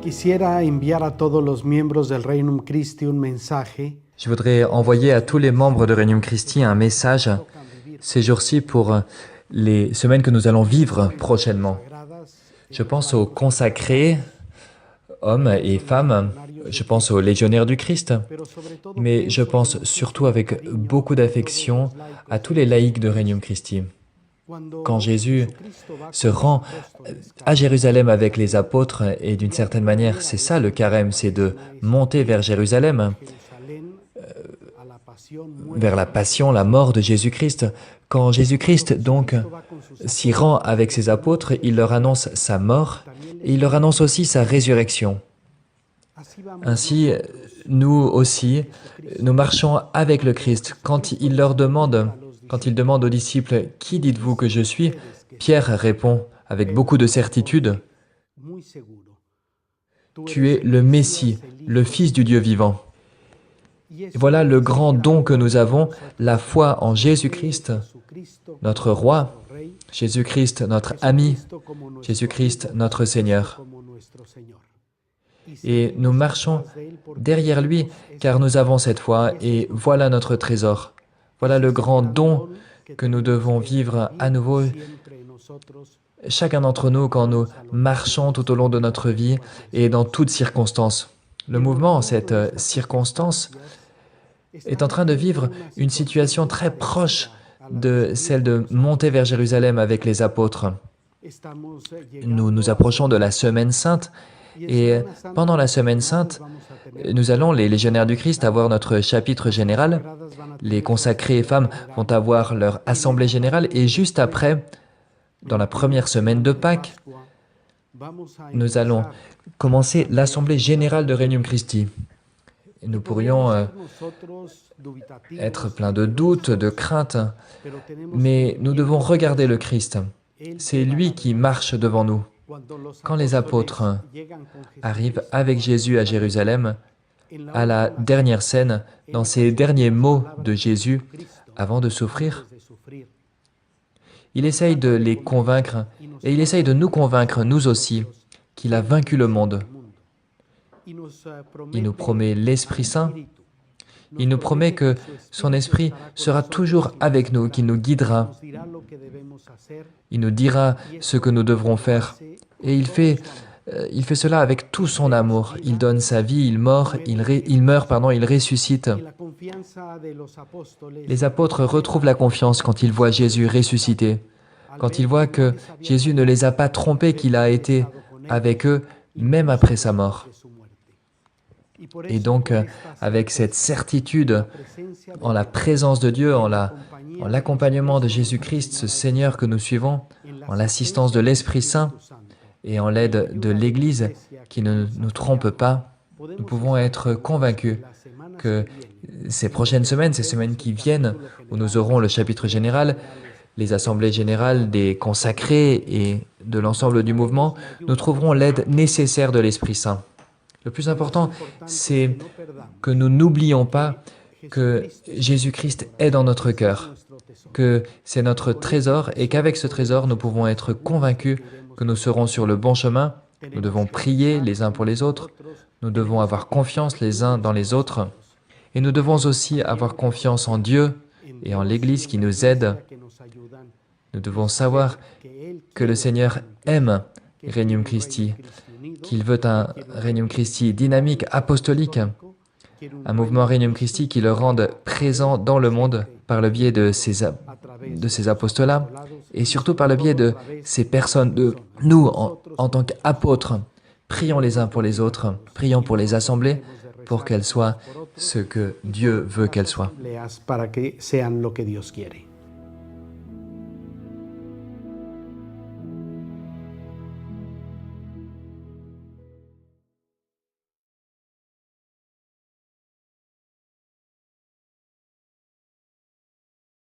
Quisiera enviar a todos los miembros del Regnum Christi un mensaje. Je voudrais envoyer à tous les membres de Regnum Christi un message ces jours-ci pour les semaines que nous allons vivre prochainement. Je pense aux consacrés, hommes et femmes, je pense aux légionnaires du Christ, mais je pense surtout avec beaucoup d'affection à tous les laïcs de Regnum Christi. Quand Jésus se rend à Jérusalem avec les apôtres, et d'une certaine manière, c'est ça le carême, c'est de monter vers Jérusalem, vers la passion, la mort de Jésus-Christ. Quand Jésus-Christ, donc, s'y rend avec ses apôtres, il leur annonce sa mort et il leur annonce aussi sa résurrection. Ainsi, nous aussi, nous marchons avec le Christ. Quand il demande aux disciples « Qui dites-vous que je suis ?» Pierre répond avec beaucoup de certitude « Tu es le Messie, le Fils du Dieu vivant. » Voilà le grand don que nous avons, la foi en Jésus-Christ, notre Roi, Jésus-Christ, notre ami, Jésus-Christ, notre Seigneur. Et nous marchons derrière lui, car nous avons cette foi, et voilà notre trésor. Voilà le grand don que nous devons vivre à nouveau, chacun d'entre nous, quand nous marchons tout au long de notre vie et dans toutes circonstances. Le mouvement, cette circonstance, est en train de vivre une situation très proche de celle de monter vers Jérusalem avec les apôtres. Nous nous approchons de la Semaine Sainte, et pendant la Semaine Sainte, nous allons, les légionnaires du Christ, avoir notre chapitre général. Les consacrés femmes vont avoir leur assemblée générale, et juste après, dans la première semaine de Pâques, nous allons commencer l'assemblée générale de Regnum Christi. Nous pourrions être pleins de doutes, de craintes, mais nous devons regarder le Christ. C'est lui qui marche devant nous. Quand les apôtres arrivent avec Jésus à Jérusalem, à la dernière scène, dans ces derniers mots de Jésus, avant de souffrir, il essaye de les convaincre, et il essaye de nous convaincre, nous aussi, qu'il a vaincu le monde. Il nous promet l'Esprit Saint. Il nous promet que son Esprit sera toujours avec nous, qu'il nous guidera. Il nous dira ce que nous devrons faire. Et il fait cela avec tout son amour. Il donne sa vie, il meurt, il ressuscite. Les apôtres retrouvent la confiance quand ils voient Jésus ressusciter, quand ils voient que Jésus ne les a pas trompés, qu'il a été avec eux, même après sa mort. Et donc, avec cette certitude, en la présence de Dieu, en l'accompagnement de Jésus-Christ, ce Seigneur que nous suivons, en l'assistance de l'Esprit Saint et en l'aide de l'Église qui ne nous trompe pas, nous pouvons être convaincus que ces prochaines semaines, ces semaines qui viennent, où nous aurons le chapitre général, les assemblées générales des consacrés et de l'ensemble du mouvement, nous trouverons l'aide nécessaire de l'Esprit Saint. Le plus important, c'est que nous n'oublions pas que Jésus-Christ est dans notre cœur, que c'est notre trésor et qu'avec ce trésor, nous pouvons être convaincus que nous serons sur le bon chemin. Nous devons prier les uns pour les autres, nous devons avoir confiance les uns dans les autres et nous devons aussi avoir confiance en Dieu et en l'Église qui nous aide. Nous devons savoir que le Seigneur aime Regnum Christi, qu'il veut un Regnum Christi dynamique, apostolique, un mouvement Regnum Christi qui le rende présent dans le monde par le biais de ces apostolats et surtout par le biais de ces personnes, de nous en tant qu'apôtres. Prions les uns pour les autres, prions pour les assemblées pour qu'elles soient ce que Dieu veut qu'elles soient.